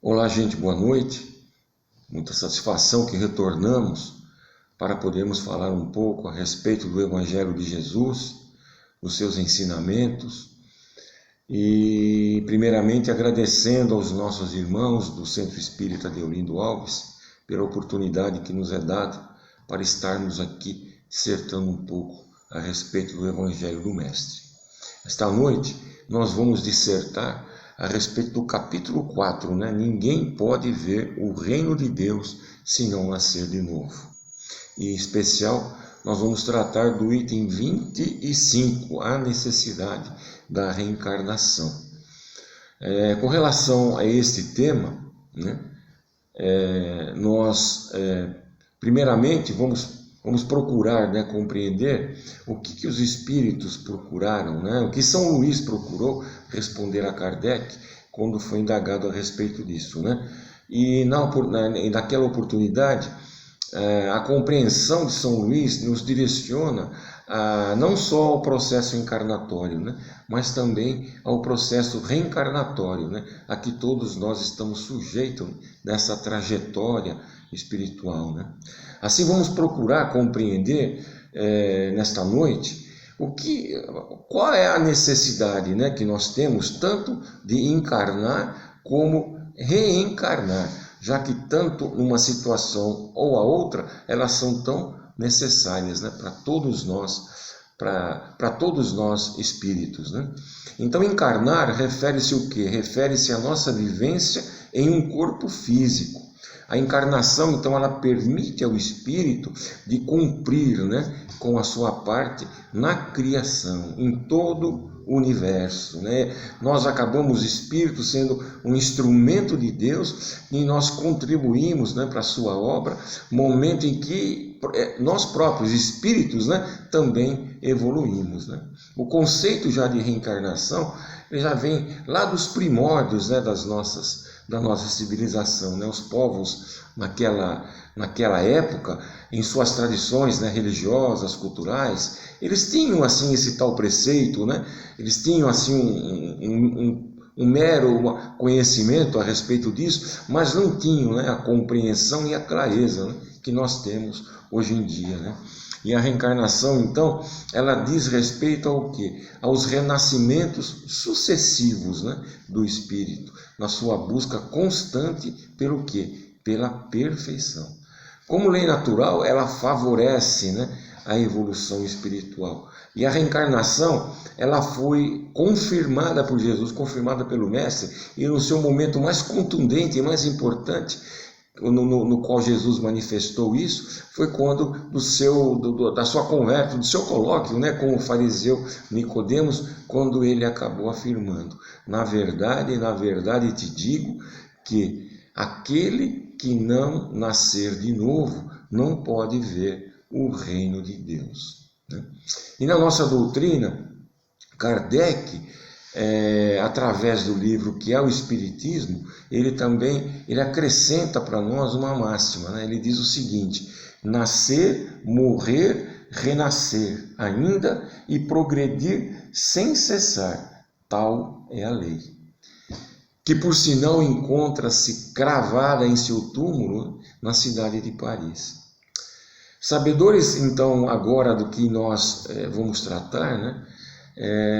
Olá, gente, boa noite. Muita satisfação que retornamos para podermos falar um pouco a respeito do Evangelho de Jesus, dos seus ensinamentos e, primeiramente, agradecendo aos nossos irmãos do Centro Espírita Deolindo Alves pela oportunidade que nos é dada para estarmos aqui dissertando um pouco a respeito do Evangelho do Mestre. Esta noite nós vamos dissertar a respeito do capítulo 4, né? Ninguém pode ver o reino de Deus se não nascer de novo. E, em especial, nós vamos tratar do item 25, a necessidade da reencarnação. Com relação a este tema, né? Primeiramente, vamos procurar, né, compreender o que os espíritos procuraram, né? O que São Luís procurou responder a Kardec quando foi indagado a respeito disso, né? E naquela oportunidade, a compreensão de São Luís nos direciona não só ao processo encarnatório, né, mas também ao processo reencarnatório, né, a que todos nós estamos sujeitos nessa trajetória espiritual, né? Assim, vamos procurar compreender nesta noite qual é a necessidade, né, que nós temos tanto de encarnar como reencarnar, já que tanto numa situação ou a outra elas são tão necessárias, né, para todos nós espíritos, né? Então, encarnar refere-se o quê? Refere-se à nossa vivência em um corpo físico. A encarnação, então, ela permite ao espírito de cumprir, né, com a sua parte na criação, em todo o universo, né? Nós acabamos, espírito, sendo um instrumento de Deus e nós contribuímos, né, para a sua obra, momento em que nós próprios, espíritos, né, também evoluímos, né? O conceito já de reencarnação já vem lá dos primórdios, né, da nossa civilização, né? Os povos naquela época, em suas tradições, né, religiosas, culturais, eles tinham assim esse tal preceito, né? Eles tinham assim um mero conhecimento a respeito disso, mas não tinham, né, a compreensão e a clareza, né, que nós temos hoje em dia, né? E a reencarnação, então, ela diz respeito ao quê? Aos renascimentos sucessivos, né, do espírito, na sua busca constante pelo quê? Pela perfeição. Como lei natural, ela favorece, né, a evolução espiritual. E a reencarnação, ela foi confirmada por Jesus, confirmada pelo Mestre, e no seu momento mais contundente e mais importante, no qual Jesus manifestou isso, foi quando da sua conversa, do seu colóquio, né, com o fariseu Nicodemos, quando ele acabou afirmando: na verdade te digo que aquele que não nascer de novo não pode ver o reino de Deus, né? E na nossa doutrina, Kardec, através do livro que é o Espiritismo, ele acrescenta para nós uma máxima, né? Ele diz o seguinte: nascer, morrer, renascer ainda e progredir sem cessar, tal é a lei, que por sinal encontra-se cravada em seu túmulo na cidade de Paris. Sabedores, então, agora do que nós vamos tratar, né?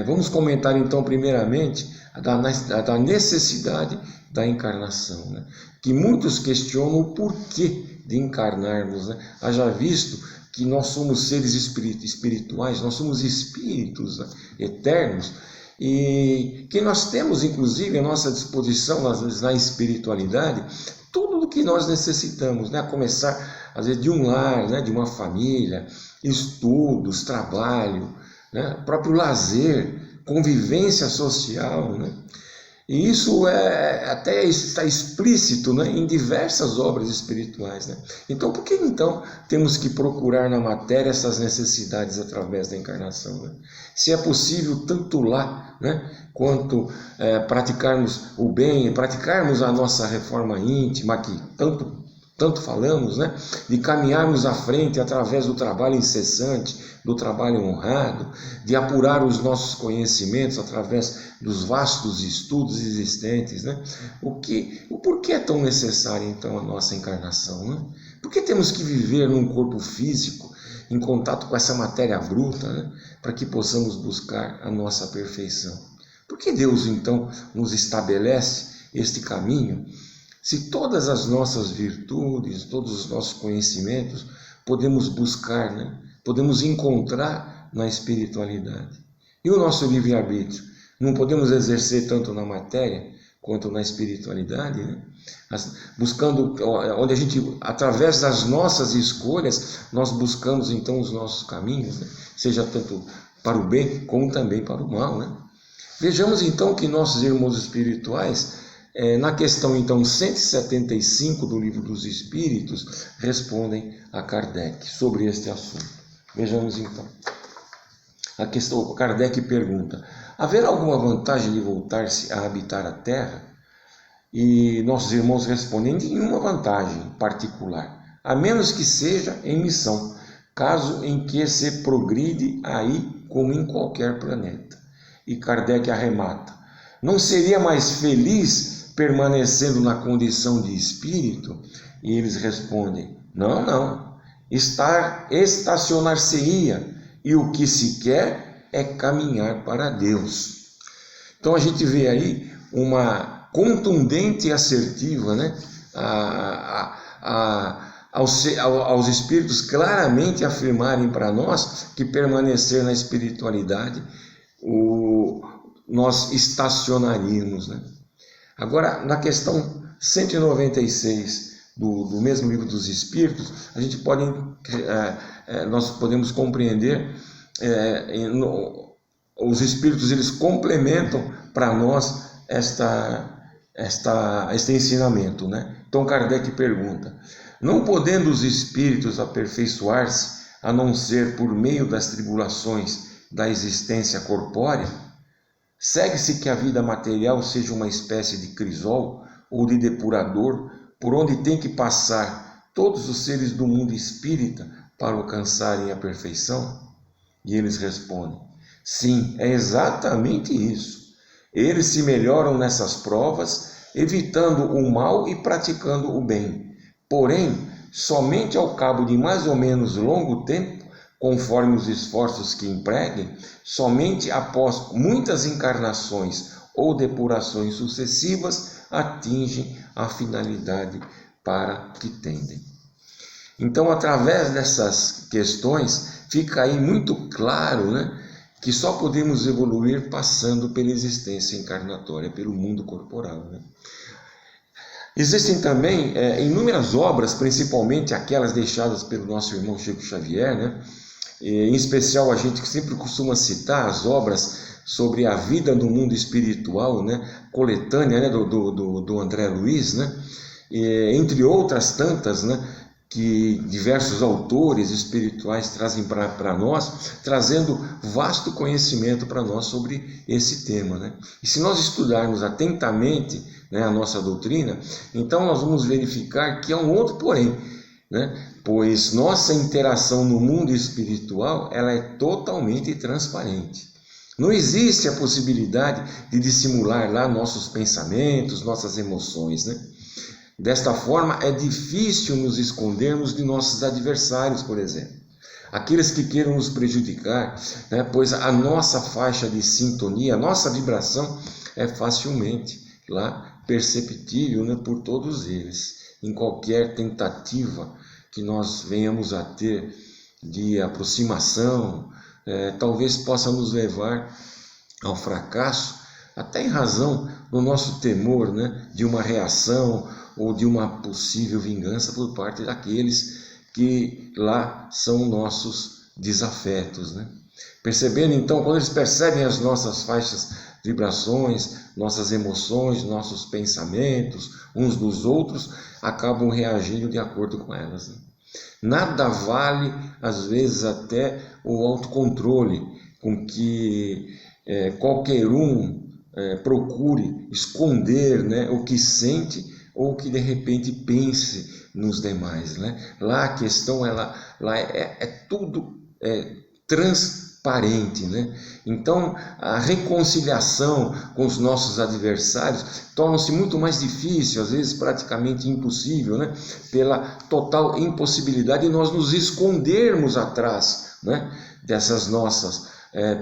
Vamos comentar, então, primeiramente, da necessidade da encarnação, né? Que muitos questionam o porquê de encarnarmos, né? Haja visto que nós somos seres espirituais, nós somos espíritos, né, eternos, e que nós temos, inclusive, à nossa disposição na espiritualidade tudo o que nós necessitamos, né? A começar, às vezes, de um lar, né? De uma família, estudos, trabalho, né? Próprio lazer, convivência social, né? E isso até está explícito, né, em diversas obras espirituais, né? Então, por que então temos que procurar na matéria essas necessidades através da encarnação, né? Se é possível tanto lá, né, quanto praticarmos o bem, praticarmos a nossa reforma íntima, que tanto tanto falamos, né? De caminharmos à frente através do trabalho incessante, do trabalho honrado, de apurar os nossos conhecimentos através dos vastos estudos existentes, né? O porquê é tão necessária então a nossa encarnação, né? Por que temos que viver num corpo físico, em contato com essa matéria bruta, né? Para que possamos buscar a nossa perfeição? Por que Deus então nos estabelece este caminho? Se todas as nossas virtudes, todos os nossos conhecimentos podemos buscar, né? Podemos encontrar na espiritualidade. E o nosso livre-arbítrio? Não podemos exercer tanto na matéria quanto na espiritualidade, né? Buscando, onde a gente, através das nossas escolhas, nós buscamos então os nossos caminhos, né? Seja tanto para o bem como também para o mal, né? Vejamos então que nossos irmãos espirituais, na questão então 175 do Livro dos Espíritos, respondem a Kardec sobre este assunto. Vejamos então. A questão, Kardec pergunta: haverá alguma vantagem de voltar-se a habitar a Terra? E nossos irmãos respondem: nenhuma vantagem particular, a menos que seja em missão, caso em que se progride aí como em qualquer planeta. E Kardec arremata: não seria mais feliz permanecendo na condição de espírito? E eles respondem: não. Estacionar-se-ia, e o que se quer é caminhar para Deus. Então a gente vê aí uma contundente e assertiva, né? Aos espíritos claramente afirmarem para nós que permanecer na espiritualidade nós estacionaríamos, né? Agora, na questão 196 do mesmo Livro dos Espíritos, a gente nós podemos compreender, os Espíritos eles complementam para nós este ensinamento, né? Então Kardec pergunta: não podendo os Espíritos aperfeiçoar-se a não ser por meio das tribulações da existência corpórea, segue-se que a vida material seja uma espécie de crisol ou de depurador por onde tem que passar todos os seres do mundo espírita para alcançarem a perfeição? E eles respondem: sim, é exatamente isso. Eles se melhoram nessas provas, evitando o mal e praticando o bem. Porém, somente ao cabo de mais ou menos longo tempo, conforme os esforços que empreguem, somente após muitas encarnações ou depurações sucessivas, atingem a finalidade para que tendem. Então, através dessas questões, fica aí muito claro, né, que só podemos evoluir passando pela existência encarnatória, pelo mundo corporal, né? Existem também inúmeras obras, principalmente aquelas deixadas pelo nosso irmão Chico Xavier, né? Em especial, a gente que sempre costuma citar as obras sobre a vida no mundo espiritual, né? Coletânea, né? do André Luiz, né? Entre outras tantas, né? Que diversos autores espirituais trazem para nós, trazendo vasto conhecimento para nós sobre esse tema, né? E se nós estudarmos atentamente, né, a nossa doutrina, então nós vamos verificar que há um outro porém, né? Pois nossa interação no mundo espiritual ela é totalmente transparente. Não existe a possibilidade de dissimular lá nossos pensamentos, nossas emoções, né? Desta forma, é difícil nos escondermos de nossos adversários, por exemplo. Aqueles que queiram nos prejudicar, né? Pois a nossa faixa de sintonia, a nossa vibração é facilmente lá perceptível, né, por todos eles. Em qualquer tentativa que nós venhamos a ter de aproximação, talvez possa nos levar ao fracasso, até em razão do nosso temor, né, de uma reação ou de uma possível vingança por parte daqueles que lá são nossos desafetos, né? Percebendo então, quando eles percebem as nossas faixas vibrações, nossas emoções, nossos pensamentos uns dos outros, acabam reagindo de acordo com elas, né? Nada vale, às vezes, até o autocontrole com que qualquer um procure esconder, né, o que sente ou que de repente pense nos demais, né? Lá a questão lá é tudo transparente, né? Então a reconciliação com os nossos adversários torna-se muito mais difícil, às vezes praticamente impossível, né? Pela total impossibilidade de nós nos escondermos atrás, né? Dessas nossas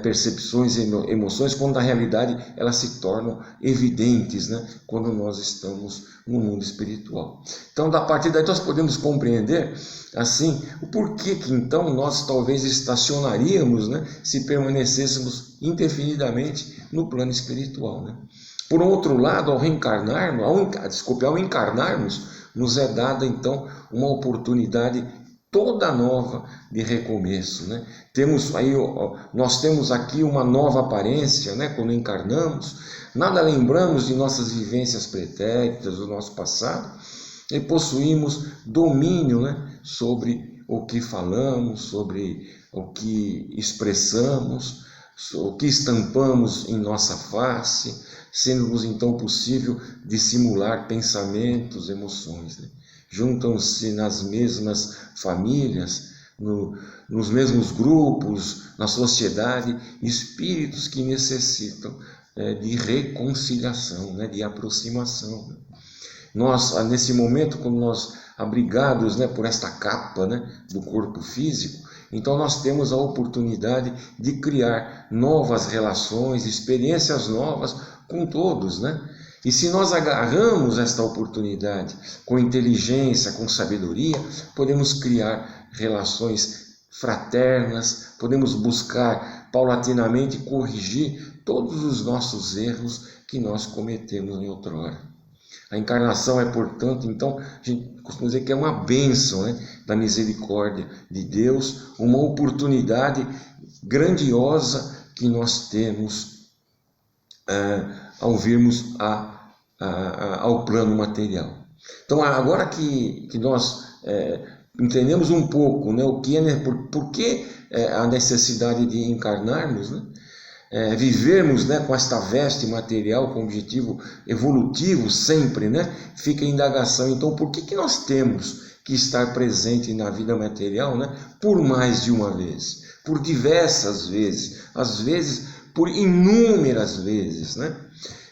percepções e emoções, quando na realidade elas se tornam evidentes, né? Quando nós estamos no mundo espiritual. Então, a partir daí nós podemos compreender assim o porquê que então nós talvez estacionaríamos, né? Se permanecêssemos indefinidamente no plano espiritual, né? Por outro lado, ao encarnarmos, nos é dada então uma oportunidade toda nova de recomeço, né? Nós temos aqui uma nova aparência, né? Quando encarnamos, nada lembramos de nossas vivências pretéritas, do nosso passado, e possuímos domínio, né? Sobre o que falamos, sobre o que expressamos, o que estampamos em nossa face, sendo-nos então possível dissimular pensamentos, emoções, né? Juntam-se nas mesmas famílias, nos mesmos grupos, na sociedade, espíritos que necessitam de reconciliação, né, de aproximação. Nós, nesse momento, quando nós abrigados, né, por esta capa, né, do corpo físico, então nós temos a oportunidade de criar novas relações, experiências novas com todos, né? E se nós agarramos esta oportunidade com inteligência, com sabedoria, podemos criar relações fraternas, podemos buscar paulatinamente corrigir todos os nossos erros que nós cometemos em outrora. A encarnação é, portanto, então, a gente costuma dizer que é uma bênção, né, da misericórdia de Deus, uma oportunidade grandiosa que nós temos ao virmos ao plano material. Então, agora que nós entendemos um pouco, né, o que por que a necessidade de encarnarmos, né, vivermos, né, com esta veste material com objetivo evolutivo sempre, né, fica a indagação. Então, por que nós temos que estar presente na vida material, né, por mais de uma vez, por diversas vezes, às vezes por inúmeras vezes, né?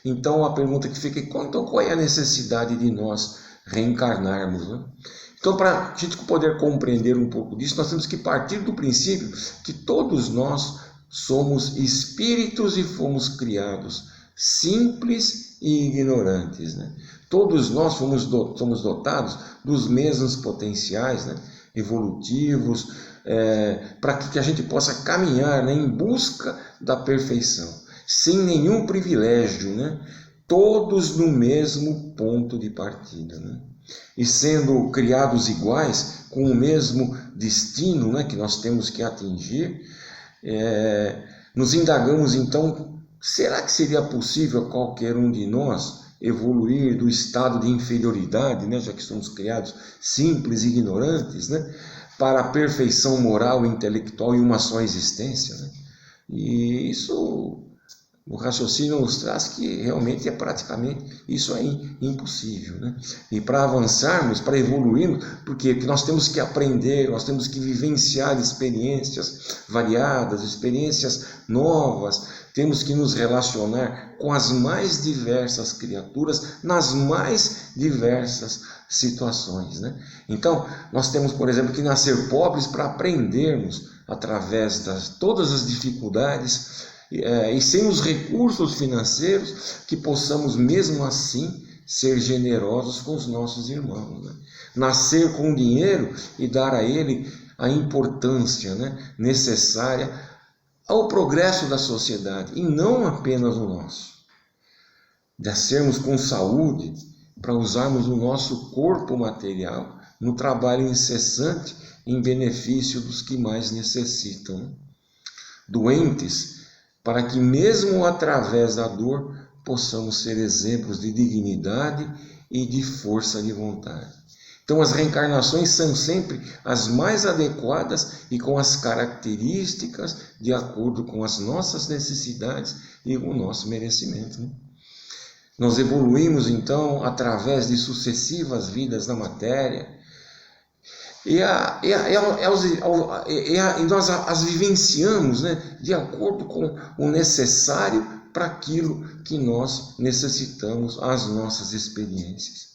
Então a pergunta que fica é qual é a necessidade de nós reencarnarmos, né? Então, para a gente poder compreender um pouco disso, nós temos que partir do princípio que todos nós somos espíritos e fomos criados simples e ignorantes, né? Todos nós somos dotados dos mesmos potenciais, né, evolutivos, para que a gente possa caminhar, né, em busca da perfeição, sem nenhum privilégio, né? Todos no mesmo ponto de partida, né? E sendo criados iguais, com o mesmo destino, né, que nós temos que atingir, nos indagamos então, será que seria possível qualquer um de nós evoluir do estado de inferioridade, né, já que somos criados simples e ignorantes, né, para a perfeição moral e intelectual em uma só existência, né? E isso, o raciocínio nos traz que realmente praticamente isso é impossível, né? E para avançarmos, para evoluirmos, porque nós temos que aprender, nós temos que vivenciar experiências variadas, experiências novas, temos que nos relacionar com as mais diversas criaturas, nas mais diversas situações, né? Então, nós temos, por exemplo, que nascer pobres para aprendermos através de todas as dificuldades e sem os recursos financeiros, que possamos mesmo assim ser generosos com os nossos irmãos, né? Nascer com dinheiro e dar a ele a importância, né, necessária ao progresso da sociedade e não apenas o nosso. Nascermos com saúde para usarmos o nosso corpo material no trabalho incessante em benefício dos que mais necessitam, né? Doentes, para que mesmo através da dor possamos ser exemplos de dignidade e de força de vontade. Então as reencarnações são sempre as mais adequadas e com as características de acordo com as nossas necessidades e o nosso merecimento, né? Nós evoluímos então através de sucessivas vidas na matéria e nós as vivenciamos, né, de acordo com o necessário para aquilo que nós necessitamos, as nossas experiências.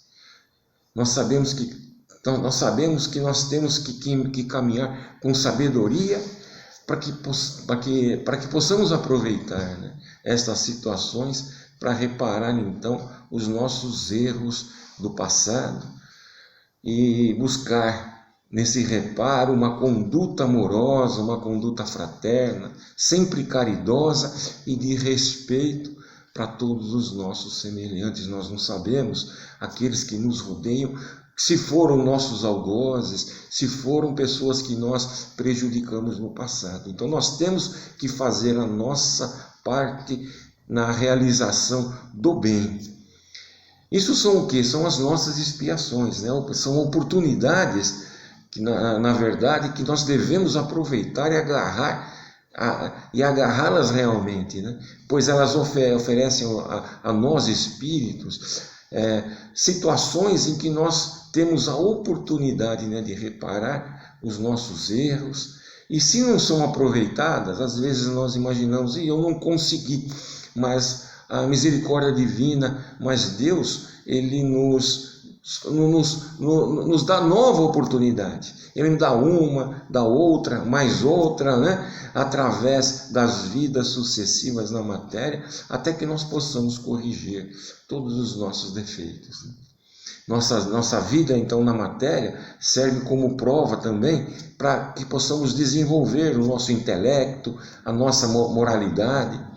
Nós sabemos que nós temos que caminhar com sabedoria para que possamos aproveitar, né, estas situações para reparar então os nossos erros do passado e buscar nesse reparo uma conduta amorosa, uma conduta fraterna, sempre caridosa e de respeito para todos os nossos semelhantes. Nós não sabemos aqueles que nos rodeiam, se foram nossos algozes, se foram pessoas que nós prejudicamos no passado. Então nós temos que fazer a nossa parte na realização do bem. Isso são o quê? São as nossas expiações, né? São oportunidades que, na verdade, que nós devemos aproveitar e agarrá-las realmente, né? Pois elas oferecem a nós espíritos situações em que nós temos a oportunidade, né, de reparar os nossos erros, e se não são aproveitadas, às vezes nós imaginamos, eu não consegui, mas a misericórdia divina, mas Deus, Ele nos dá nova oportunidade. Ele nos dá uma, dá outra, mais outra, né? Através das vidas sucessivas na matéria, até que nós possamos corrigir todos os nossos defeitos. Nossa vida, então, na matéria, serve como prova também para que possamos desenvolver o nosso intelecto, a nossa moralidade.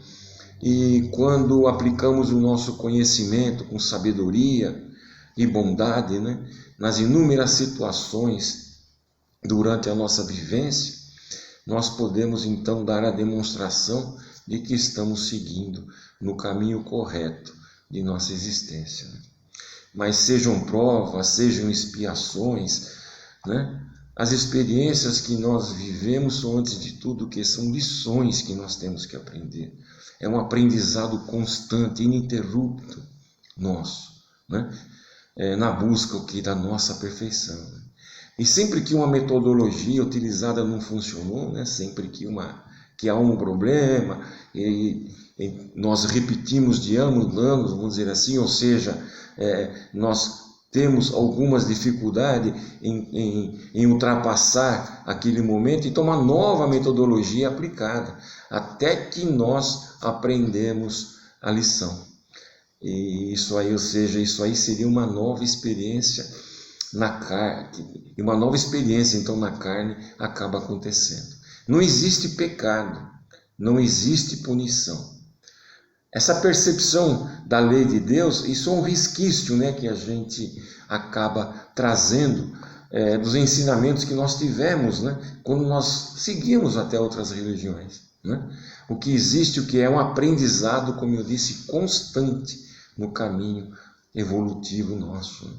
E quando aplicamos o nosso conhecimento com sabedoria e bondade, né, nas inúmeras situações durante a nossa vivência, nós podemos então dar a demonstração de que estamos seguindo no caminho correto de nossa existência. Mas sejam provas, sejam expiações, né? As experiências que nós vivemos são, antes de tudo, que são lições que nós temos que aprender. É um aprendizado constante, ininterrupto nosso, né? Na busca da nossa perfeição. E sempre que uma metodologia utilizada não funcionou, né? Sempre que há um problema, e nós repetimos de anos, vamos dizer assim, ou seja, nós temos algumas dificuldades em ultrapassar aquele momento, então uma nova metodologia é aplicada, até que nós aprendemos a lição. E isso aí, ou seja, isso aí seria uma nova experiência na carne, e uma nova experiência então na carne acaba acontecendo. Não existe pecado, não existe punição. Essa percepção da lei de Deus, isso é um resquício, né, que a gente acaba trazendo dos ensinamentos que nós tivemos, né, quando nós seguimos até outras religiões, né? O que existe, o que é um aprendizado, como eu disse, constante no caminho evolutivo nosso, né?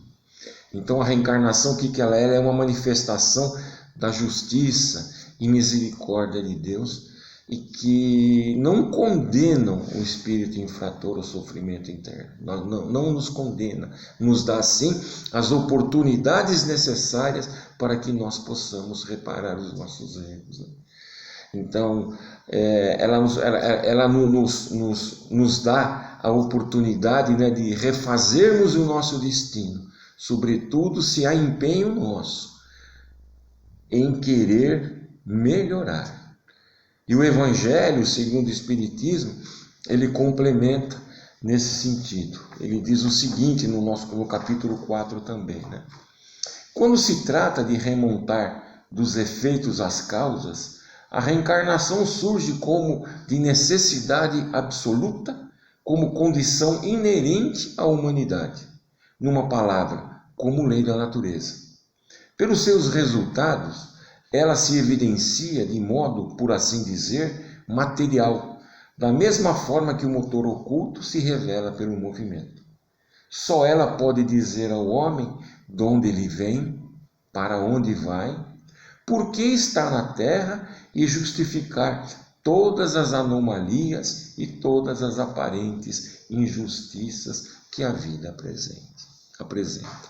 Então a reencarnação, o que ela é? Ela é uma manifestação da justiça e misericórdia de Deus, e que não condenam o espírito infrator ao sofrimento interno, não nos condena, nos dá sim as oportunidades necessárias para que nós possamos reparar os nossos erros, né? Então, ela nos dá a oportunidade, né, de refazermos o nosso destino, sobretudo se há empenho nosso em querer melhorar. E o Evangelho, segundo o Espiritismo, ele complementa nesse sentido. Ele diz o seguinte no capítulo 4 também, né? Quando se trata de remontar dos efeitos às causas, a reencarnação surge como de necessidade absoluta, como condição inerente à humanidade. Numa palavra, como lei da natureza. Pelos seus resultados, ela se evidencia de modo, por assim dizer, material, da mesma forma que o motor oculto se revela pelo movimento. Só ela pode dizer ao homem de onde ele vem, para onde vai, por que está na terra e justificar todas as anomalias e todas as aparentes injustiças que a vida apresenta.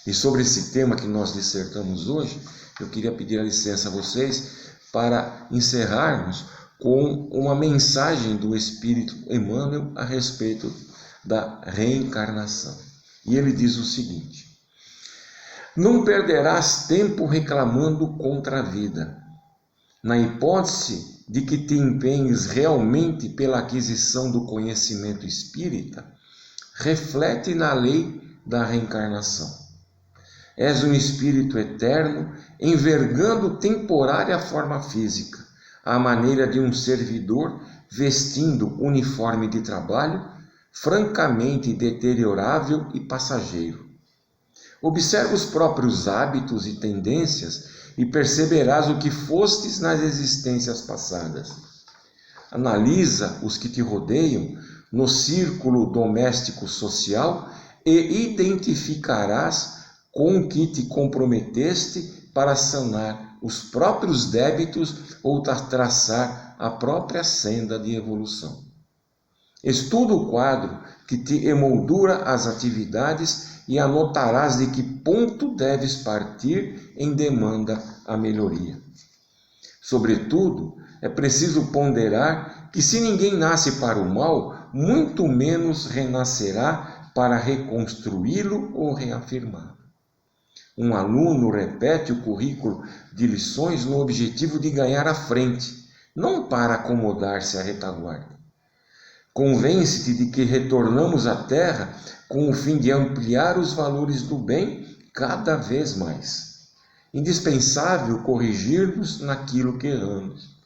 E sobre esse tema que nós dissertamos hoje, eu queria pedir a licença a vocês para encerrarmos com uma mensagem do Espírito Emmanuel a respeito da reencarnação. E ele diz o seguinte: não perderás tempo reclamando contra a vida. Na hipótese de que te empenhes realmente pela aquisição do conhecimento espírita, reflete na lei da reencarnação. És um espírito eterno, envergando temporária forma física, à maneira de um servidor vestindo uniforme de trabalho, francamente deteriorável e passageiro. Observa os próprios hábitos e tendências e perceberás o que fostes nas existências passadas. Analisa os que te rodeiam no círculo doméstico social e identificarás com o que te comprometeste para sanar os próprios débitos ou traçar a própria senda de evolução. Estuda o quadro que te emoldura as atividades e anotarás de que ponto deves partir em demanda à melhoria. Sobretudo, é preciso ponderar que se ninguém nasce para o mal, muito menos renascerá para reconstruí-lo ou reafirmá-lo. Um aluno repete o currículo de lições no objetivo de ganhar a frente, não para acomodar-se à retaguarda. Convence-te de que retornamos à Terra com o fim de ampliar os valores do bem cada vez mais. Indispensável corrigir-nos naquilo que erramos.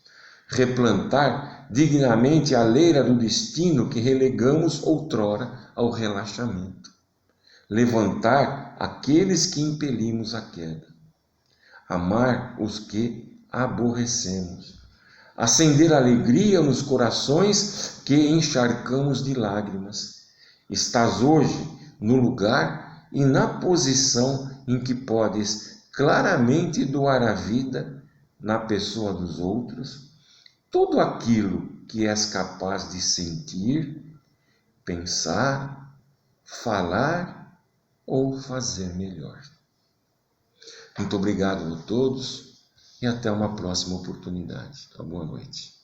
Replantar dignamente a leira do destino que relegamos outrora ao relaxamento. Levantar aqueles que impelimos à queda. Amar os que aborrecemos. Acender alegria nos corações que encharcamos de lágrimas. Estás hoje no lugar e na posição em que podes claramente doar a vida na pessoa dos outros, tudo aquilo que és capaz de sentir, pensar, falar ou fazer melhor. Muito obrigado a todos e até uma próxima oportunidade. Boa noite.